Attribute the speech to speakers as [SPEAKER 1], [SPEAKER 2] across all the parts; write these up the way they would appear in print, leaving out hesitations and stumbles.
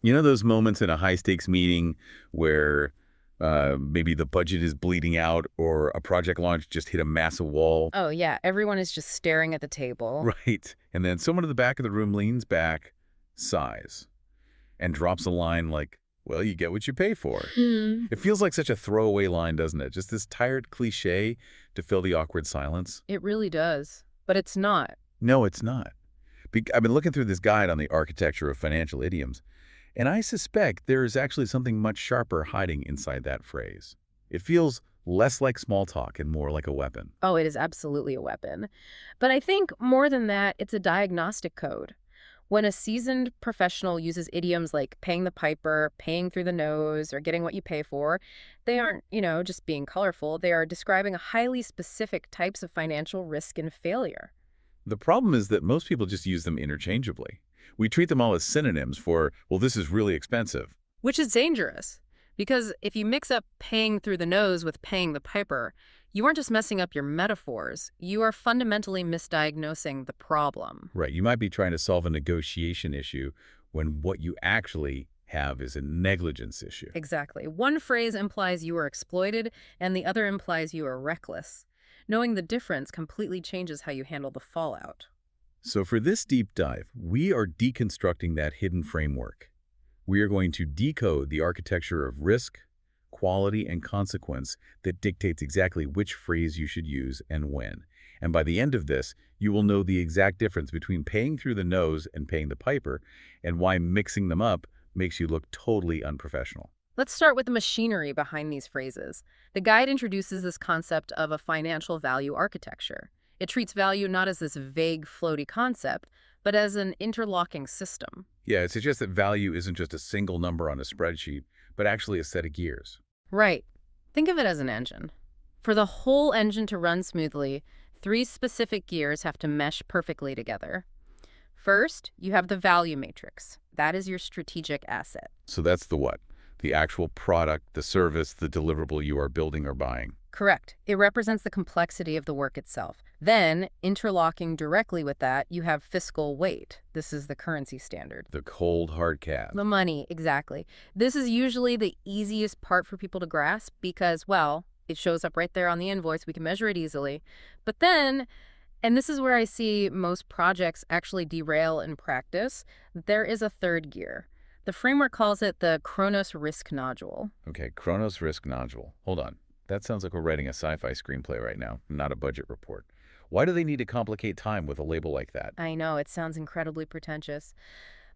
[SPEAKER 1] You know those moments in a high-stakes meeting where maybe the budget is bleeding out or a project launch just hit a massive wall?
[SPEAKER 2] Oh, yeah, everyone is just staring at the table.
[SPEAKER 1] Right. And then someone in the back of the room leans back, sighs, and drops a line like, well, you get what you pay for.
[SPEAKER 2] Hmm.
[SPEAKER 1] It feels like such a throwaway line, doesn't it? Just this tired cliche to fill the awkward silence.
[SPEAKER 2] It really does. But it's not.
[SPEAKER 1] No, it's not. I've been looking through this guide on the architecture of financial idioms, and I suspect there is actually something much sharper hiding inside that phrase. It feels less like small talk and more like a weapon.
[SPEAKER 2] Oh, it is absolutely a weapon. But I think more than that, it's a diagnostic code. When a seasoned professional uses idioms like paying the piper, paying through the nose, or getting what you pay for, they aren't, just being colorful. They are describing highly specific types of financial risk and failure.
[SPEAKER 1] The problem is that most people just use them interchangeably. We treat them all as synonyms for, well, this is really expensive.
[SPEAKER 2] Which is dangerous. Because if you mix up paying through the nose with paying the piper, you aren't just messing up your metaphors, you are fundamentally misdiagnosing the problem.
[SPEAKER 1] Right, you might be trying to solve a negotiation issue when what you actually have is a negligence issue.
[SPEAKER 2] Exactly. One phrase implies you are exploited, and the other implies you are reckless. Knowing the difference completely changes how you handle the fallout.
[SPEAKER 1] So for this deep dive, we are deconstructing that hidden framework. We are going to decode the architecture of risk, quality, and consequence that dictates exactly which phrase you should use and when. And by the end of this, you will know the exact difference between paying through the nose and paying the piper, and why mixing them up makes you look totally unprofessional.
[SPEAKER 2] Let's start with the machinery behind these phrases. The guide introduces this concept of a financial value architecture. It treats value not as this vague, floaty concept, but as an interlocking system.
[SPEAKER 1] Yeah, it suggests that value isn't just a single number on a spreadsheet, but actually a set of gears.
[SPEAKER 2] Right. Think of it as an engine. For the whole engine to run smoothly, three specific gears have to mesh perfectly together. First, you have the value matrix. That is your strategic asset.
[SPEAKER 1] So that's the what? The actual product, the service, the deliverable you are building or buying.
[SPEAKER 2] Correct. It represents the complexity of the work itself. Then, interlocking directly with that, you have fiscal weight. This is the currency standard.
[SPEAKER 1] The cold, hard cash.
[SPEAKER 2] The money, exactly. This is usually the easiest part for people to grasp because, well, it shows up right there on the invoice. We can measure it easily. But then, and this is where I see most projects actually derail in practice, there is a third gear. The framework calls it the Chronos risk nodule.
[SPEAKER 1] Okay, Chronos risk nodule. Hold on. That sounds like we're writing a sci-fi screenplay right now, not a budget report. Why do they need to complicate time with a label like that?
[SPEAKER 2] I know, it sounds incredibly pretentious.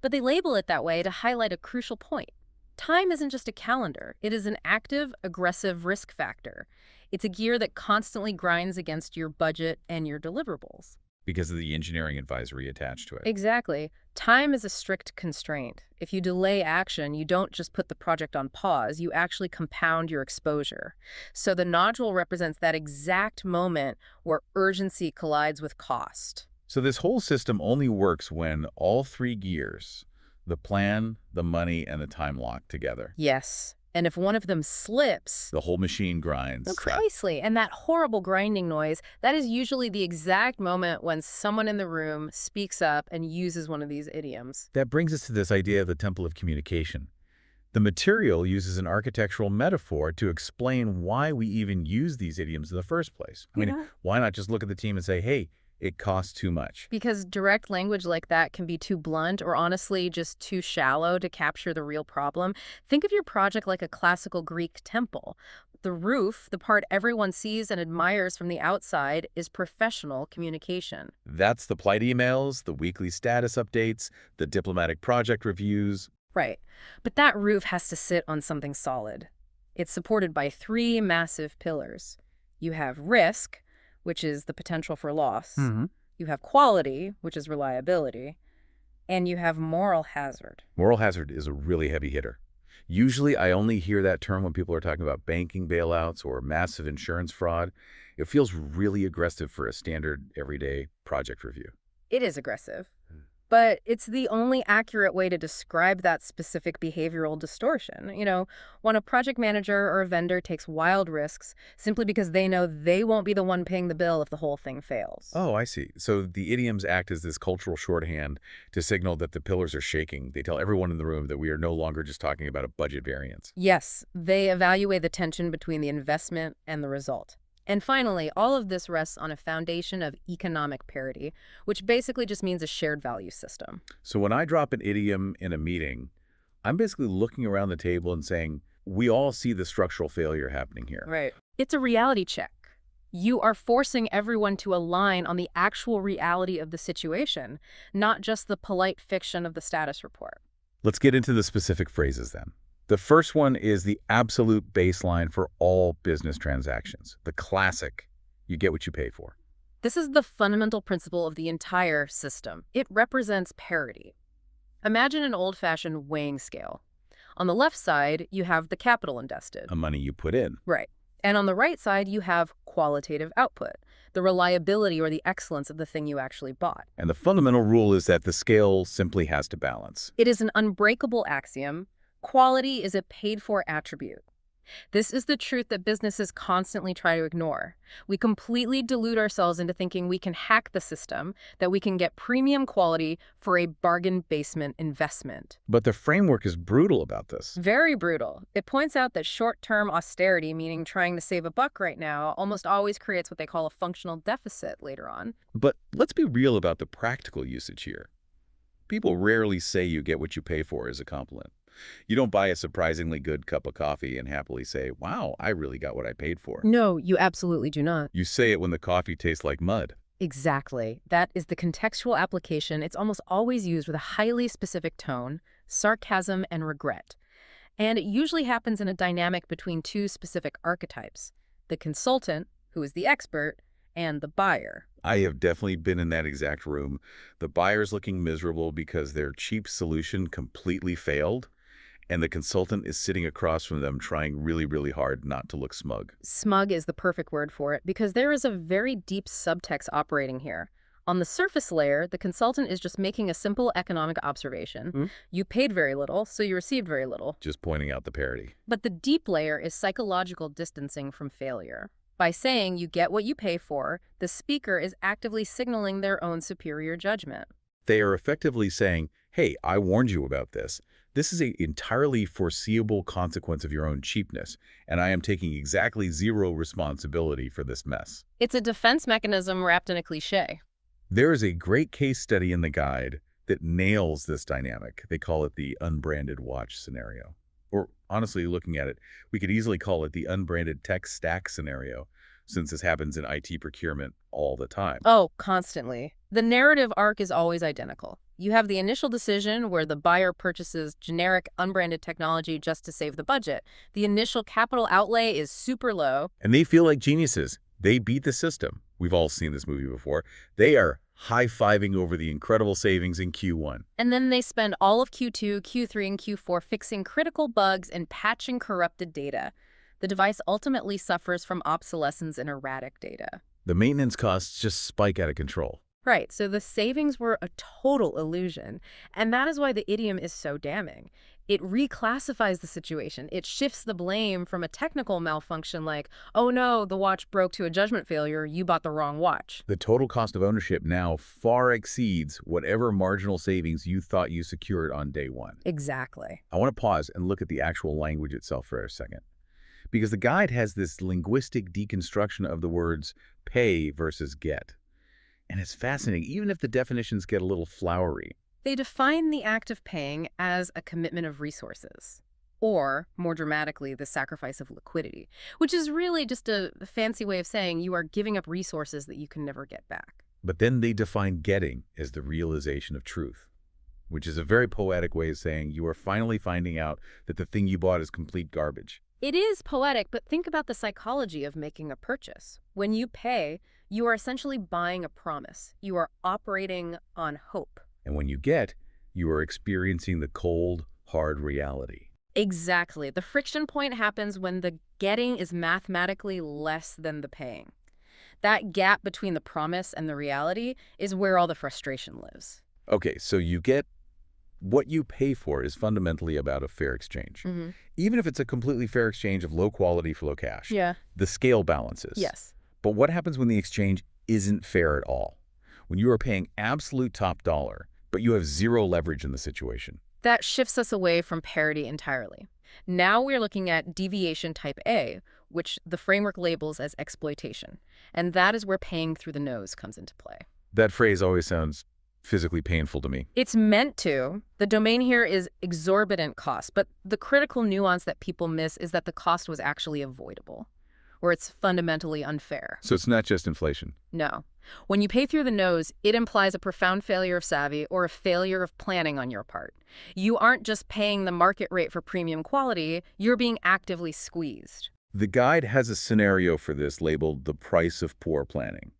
[SPEAKER 2] But they label it that way to highlight a crucial point. Time isn't just a calendar. It is an active, aggressive risk factor. It's a gear that constantly grinds against your budget and your deliverables.
[SPEAKER 1] Because of the engineering advisory attached to it.
[SPEAKER 2] Exactly. Time is a strict constraint. If you delay action, you don't just put the project on pause, you actually compound your exposure. So the nodule represents that exact moment where urgency collides with cost.
[SPEAKER 1] So this whole system only works when all three gears, the plan, the money, and the time lock together.
[SPEAKER 2] Yes. And if one of them slips,
[SPEAKER 1] The whole machine grinds.
[SPEAKER 2] precisely, and that horrible grinding noise, that is usually the exact moment when someone in the room speaks up and uses one of these idioms.
[SPEAKER 1] That brings us to this idea of the temple of communication. The material uses an architectural metaphor to explain why we even use these idioms in the first place. I mean, why not just look at the team and say, hey, it costs too much?
[SPEAKER 2] Because direct language like that can be too blunt or honestly just too shallow to capture the real problem. Think of your project like a classical Greek temple. The roof, the part everyone sees and admires from the outside, is professional communication.
[SPEAKER 1] That's the plight emails, the weekly status updates, the diplomatic project reviews.
[SPEAKER 2] Right. But that roof has to sit on something solid. It's supported by three massive pillars. You have risk, which is the potential for loss. You have quality, which is reliability. And you have moral hazard.
[SPEAKER 1] Moral hazard is a really heavy hitter. Usually, I only hear that term when people are talking about banking bailouts or massive insurance fraud. It feels really aggressive for a standard, everyday project review.
[SPEAKER 2] It is aggressive. But it's the only accurate way to describe that specific behavioral distortion. When a project manager or a vendor takes wild risks simply because they know they won't be the one paying the bill if the whole thing fails.
[SPEAKER 1] Oh, I see. So the idioms act as this cultural shorthand to signal that the pillars are shaking. They tell everyone in the room that we are no longer just talking about a budget variance.
[SPEAKER 2] Yes, they evaluate the tension between the investment and the result. And finally, all of this rests on a foundation of economic parity, which basically just means a shared value system.
[SPEAKER 1] So when I drop an idiom in a meeting, I'm basically looking around the table and saying, we all see the structural failure happening here.
[SPEAKER 2] Right. It's a reality check. You are forcing everyone to align on the actual reality of the situation, not just the polite fiction of the status report.
[SPEAKER 1] Let's get into the specific phrases then. The first one is the absolute baseline for all business transactions. The classic, you get what you pay for.
[SPEAKER 2] This is the fundamental principle of the entire system. It represents parity. Imagine an old-fashioned weighing scale. On the left side, you have the capital invested.
[SPEAKER 1] The money you put in.
[SPEAKER 2] Right. And on the right side, you have qualitative output, the reliability or the excellence of the thing you actually bought.
[SPEAKER 1] And the fundamental rule is that the scale simply has to balance.
[SPEAKER 2] It is an unbreakable axiom. Quality is a paid-for attribute. This is the truth that businesses constantly try to ignore. We completely delude ourselves into thinking we can hack the system, that we can get premium quality for a bargain basement investment.
[SPEAKER 1] But the framework is brutal about this.
[SPEAKER 2] Very brutal. It points out that short-term austerity, meaning trying to save a buck right now, almost always creates what they call a functional deficit later on.
[SPEAKER 1] But let's be real about the practical usage here. People rarely say you get what you pay for as a compliment. You don't buy a surprisingly good cup of coffee and happily say, wow, I really got what I paid for.
[SPEAKER 2] No, you absolutely do not.
[SPEAKER 1] You say it when the coffee tastes like mud.
[SPEAKER 2] Exactly. That is the contextual application. It's almost always used with a highly specific tone, sarcasm, and regret. And it usually happens in a dynamic between two specific archetypes: the consultant, who is the expert, and the buyer.
[SPEAKER 1] I have definitely been in that exact room. The buyer's looking miserable because their cheap solution completely failed, and the consultant is sitting across from them trying really, really hard not to look smug.
[SPEAKER 2] Smug is the perfect word for it because there is a very deep subtext operating here. On the surface layer, the consultant is just making a simple economic observation. You paid very little, so you received very little.
[SPEAKER 1] Just pointing out the parity.
[SPEAKER 2] But the deep layer is psychological distancing from failure. By saying you get what you pay for, the speaker is actively signaling their own superior judgment.
[SPEAKER 1] They are effectively saying, hey, I warned you about this. This is an entirely foreseeable consequence of your own cheapness, and I am taking exactly zero responsibility for this mess.
[SPEAKER 2] It's a defense mechanism wrapped in a cliché.
[SPEAKER 1] There is a great case study in the guide that nails this dynamic. They call it the unbranded watch scenario. Or honestly, looking at it, we could easily call it the unbranded tech stack scenario, since this happens in IT procurement all the time.
[SPEAKER 2] Oh, constantly. The narrative arc is always identical. You have the initial decision where the buyer purchases generic, unbranded technology just to save the budget. The initial capital outlay is super low.
[SPEAKER 1] And they feel like geniuses. They beat the system. We've all seen this movie before. They are high-fiving over the incredible savings in Q1.
[SPEAKER 2] And then they spend all of Q2, Q3, and Q4 fixing critical bugs and patching corrupted data. The device ultimately suffers from obsolescence and erratic data.
[SPEAKER 1] The maintenance costs just spike out of control.
[SPEAKER 2] Right, so the savings were a total illusion, and that is why the idiom is so damning. It reclassifies the situation. It shifts the blame from a technical malfunction like, oh no, the watch broke, to a judgment failure, you bought the wrong watch.
[SPEAKER 1] The total cost of ownership now far exceeds whatever marginal savings you thought you secured on day one.
[SPEAKER 2] Exactly.
[SPEAKER 1] I want to pause and look at the actual language itself for a second, because the guide has this linguistic deconstruction of the words pay versus get. And it's fascinating, even if the definitions get a little flowery.
[SPEAKER 2] They define the act of paying as a commitment of resources, or, more dramatically, the sacrifice of liquidity, which is really just a fancy way of saying you are giving up resources that you can never get back.
[SPEAKER 1] But then they define getting as the realization of truth, which is a very poetic way of saying you are finally finding out that the thing you bought is complete garbage.
[SPEAKER 2] It is poetic, but think about the psychology of making a purchase. When you pay, you are essentially buying a promise. You are operating on hope.
[SPEAKER 1] And when you get, you are experiencing the cold, hard reality.
[SPEAKER 2] Exactly. The friction point happens when the getting is mathematically less than the paying. That gap between the promise and the reality is where all the frustration lives.
[SPEAKER 1] Okay, so you get what you pay for is fundamentally about a fair exchange.
[SPEAKER 2] Hmm.
[SPEAKER 1] Even if it's a completely fair exchange of low quality for low cash,
[SPEAKER 2] Yeah.
[SPEAKER 1] the scale balances.
[SPEAKER 2] Yes.
[SPEAKER 1] But what happens when the exchange isn't fair at all? When you are paying absolute top dollar, but you have zero leverage in the situation.
[SPEAKER 2] That shifts us away from parity entirely. Now we're looking at deviation type A, which the framework labels as exploitation. And that is where paying through the nose comes into play.
[SPEAKER 1] That phrase always sounds physically painful to me.
[SPEAKER 2] It's meant to. The domain here is exorbitant cost, but the critical nuance that people miss is that the cost was actually avoidable, or it's fundamentally unfair.
[SPEAKER 1] So it's not just inflation.
[SPEAKER 2] No. When you pay through the nose, it implies a profound failure of savvy or a failure of planning on your part. You aren't just paying the market rate for premium quality, you're being actively squeezed.
[SPEAKER 1] The guide has a scenario for this labeled the price of poor planning.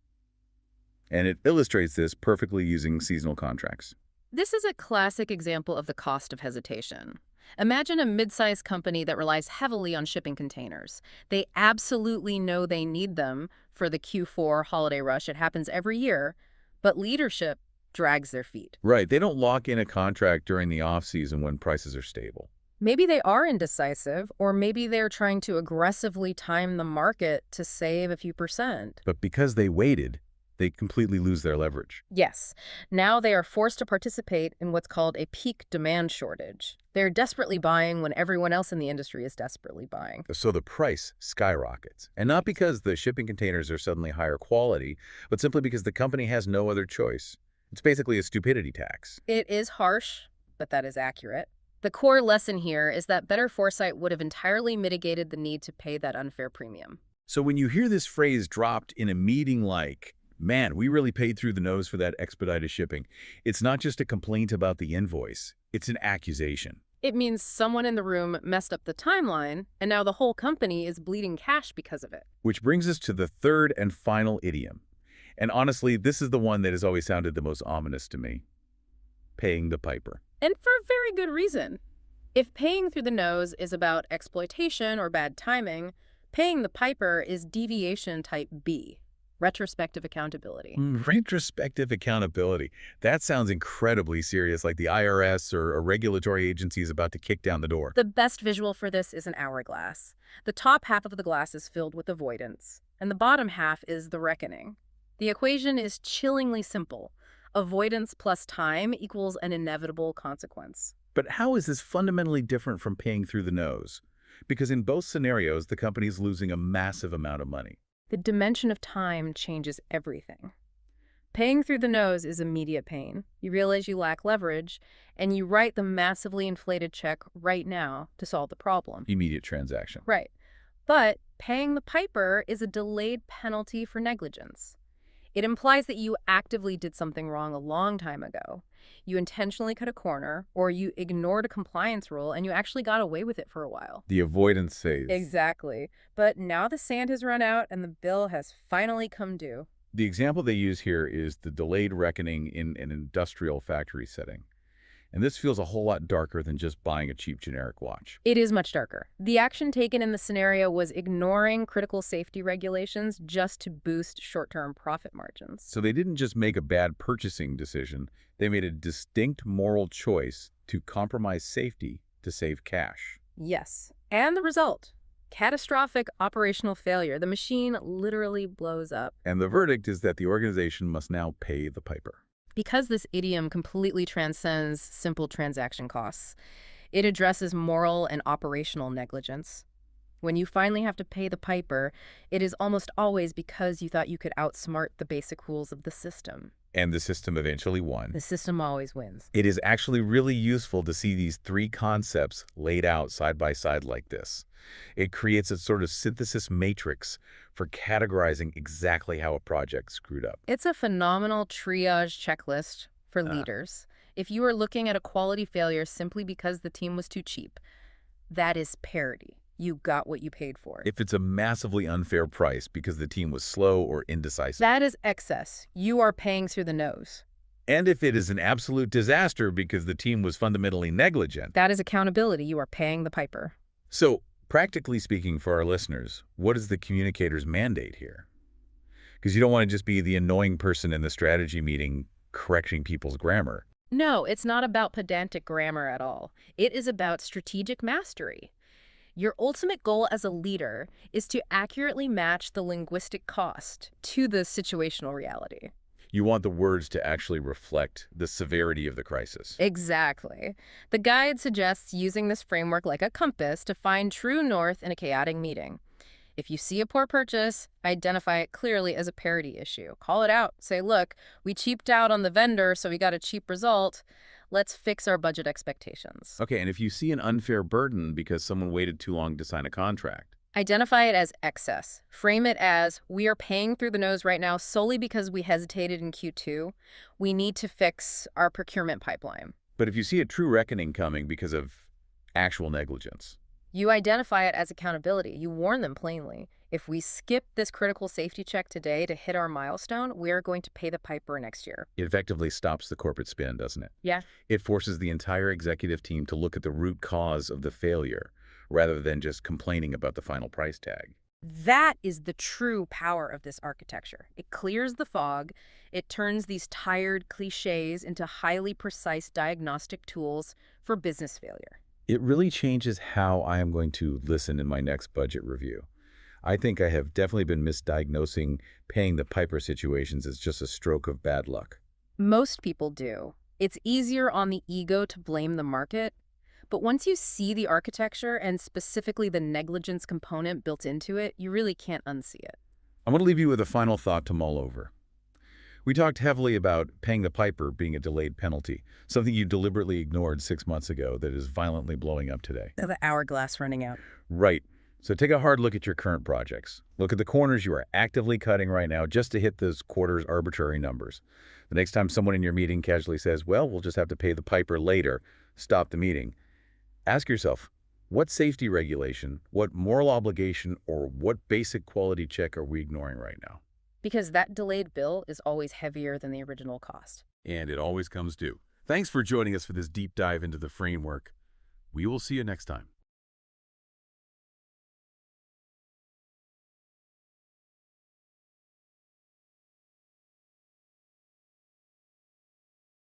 [SPEAKER 1] And it illustrates this perfectly using seasonal contracts.
[SPEAKER 2] This is a classic example of the cost of hesitation. Imagine a mid-sized company that relies heavily on shipping containers. They absolutely know they need them for the Q4 holiday rush. It happens every year, but leadership drags their feet.
[SPEAKER 1] Right, they don't lock in a contract during the off-season when prices are stable.
[SPEAKER 2] Maybe they are indecisive, or maybe they're trying to aggressively time the market to save a few percent.
[SPEAKER 1] But because they waited, they completely lose their leverage.
[SPEAKER 2] Yes, now they are forced to participate in what's called a peak demand shortage. They're desperately buying when everyone else in the industry is desperately buying.
[SPEAKER 1] So the price skyrockets. And not because the shipping containers are suddenly higher quality, but simply because the company has no other choice. It's basically a stupidity tax.
[SPEAKER 2] It is harsh, but that is accurate. The core lesson here is that better foresight would have entirely mitigated the need to pay that unfair premium.
[SPEAKER 1] So when you hear this phrase dropped in a meeting like, man, we really paid through the nose for that expedited shipping, it's not just a complaint about the invoice, it's an accusation.
[SPEAKER 2] It means someone in the room messed up the timeline, and now the whole company is bleeding cash because of it.
[SPEAKER 1] Which brings us to the third and final idiom. And honestly, this is the one that has always sounded the most ominous to me. Paying the piper.
[SPEAKER 2] And for a very good reason. If paying through the nose is about exploitation or bad timing, paying the piper is deviation type B. Retrospective accountability.
[SPEAKER 1] Retrospective accountability. That sounds incredibly serious, like the IRS or a regulatory agency is about to kick down the door.
[SPEAKER 2] The best visual for this is an hourglass. The top half of the glass is filled with avoidance, and the bottom half is the reckoning. The equation is chillingly simple. Avoidance plus time equals an inevitable consequence.
[SPEAKER 1] But how is this fundamentally different from paying through the nose? Because in both scenarios, the company is losing a massive amount of money.
[SPEAKER 2] The dimension of time changes everything. Paying through the nose is immediate pain. You realize you lack leverage, and you write the massively inflated check right now to solve the problem.
[SPEAKER 1] Immediate transaction.
[SPEAKER 2] Right. But paying the piper is a delayed penalty for negligence. It implies that you actively did something wrong a long time ago. You intentionally cut a corner, or you ignored a compliance rule, and you actually got away with it for a while.
[SPEAKER 1] The avoidance phase.
[SPEAKER 2] Exactly. But now the sand has run out, and the bill has finally come due.
[SPEAKER 1] The example they use here is the delayed reckoning in an industrial factory setting. And this feels a whole lot darker than just buying a cheap generic watch.
[SPEAKER 2] It is much darker. The action taken in the scenario was ignoring critical safety regulations just to boost short-term profit margins.
[SPEAKER 1] So they didn't just make a bad purchasing decision, they made a distinct moral choice to compromise safety to save cash.
[SPEAKER 2] Yes. And the result? Catastrophic operational failure. The machine literally blows up.
[SPEAKER 1] And the verdict is that the organization must now pay the piper.
[SPEAKER 2] Because this idiom completely transcends simple transaction costs, it addresses moral and operational negligence. When you finally have to pay the piper, it is almost always because you thought you could outsmart the basic rules of the system.
[SPEAKER 1] And the system eventually won.
[SPEAKER 2] The system always wins.
[SPEAKER 1] It is actually really useful to see these three concepts laid out side by side like this. It creates a sort of synthesis matrix for categorizing exactly how a project screwed up.
[SPEAKER 2] It's a phenomenal triage checklist for leaders. If you are looking at a quality failure simply because the team was too cheap, that is parity. You got what you paid for.
[SPEAKER 1] If it's a massively unfair price because the team was slow or indecisive.
[SPEAKER 2] That is excess. You are paying through the nose.
[SPEAKER 1] And if it is an absolute disaster because the team was fundamentally negligent.
[SPEAKER 2] That is accountability. You are paying the piper.
[SPEAKER 1] So, practically speaking for our listeners, what is the communicator's mandate here? Because you don't want to just be the annoying person in the strategy meeting correcting people's grammar.
[SPEAKER 2] No, it's not about pedantic grammar at all. It is about strategic mastery. Your ultimate goal as a leader is to accurately match the linguistic cost to the situational reality.
[SPEAKER 1] You want the words to actually reflect the severity of the crisis.
[SPEAKER 2] Exactly. The guide suggests using this framework like a compass to find true north in a chaotic meeting. If you see a poor purchase, identify it clearly as a parity issue. Call it out. Say, look, we cheaped out on the vendor, so we got a cheap result. Let's fix our budget expectations.
[SPEAKER 1] Okay, and if you see an unfair burden because someone waited too long to sign a contract,
[SPEAKER 2] Identify it as excess. Frame it as, we are paying through the nose right now solely because we hesitated in Q2. We need to fix our procurement pipeline.
[SPEAKER 1] but if you see a true reckoning coming because of actual negligence,
[SPEAKER 2] You identify it as accountability. You warn them plainly. If we skip this critical safety check today to hit our milestone, we are going to pay the piper next year.
[SPEAKER 1] it effectively stops the corporate spin, doesn't it?
[SPEAKER 2] Yeah.
[SPEAKER 1] It forces the entire executive team to look at the root cause of the failure rather than just complaining about the final price tag.
[SPEAKER 2] That is the true power of this architecture. It clears the fog. It turns these tired cliches into highly precise diagnostic tools for business failure.
[SPEAKER 1] It really changes how I am going to listen in my next budget review. I think I have definitely been misdiagnosing paying the piper situations as just a stroke of bad luck.
[SPEAKER 2] Most people do. It's easier on the ego to blame the market, but once you see the architecture and specifically the negligence component built into it, you really can't unsee it.
[SPEAKER 1] I'm going to leave you with a final thought to mull over. We talked heavily about paying the piper being a delayed penalty, something you deliberately ignored 6 months ago that is violently blowing up today.
[SPEAKER 2] The hourglass running out.
[SPEAKER 1] Right. So take a hard look at your current projects. Look at the corners you are actively cutting right now just to hit those quarter's arbitrary numbers. The next time someone in your meeting casually says, well, we'll just have to pay the piper later, stop the meeting. Ask yourself, what safety regulation, what moral obligation, or what basic quality check are we ignoring right now?
[SPEAKER 2] Because that delayed bill is always heavier than the original cost.
[SPEAKER 1] And it always comes due. Thanks for joining us for this deep dive into the framework. We will see you next time.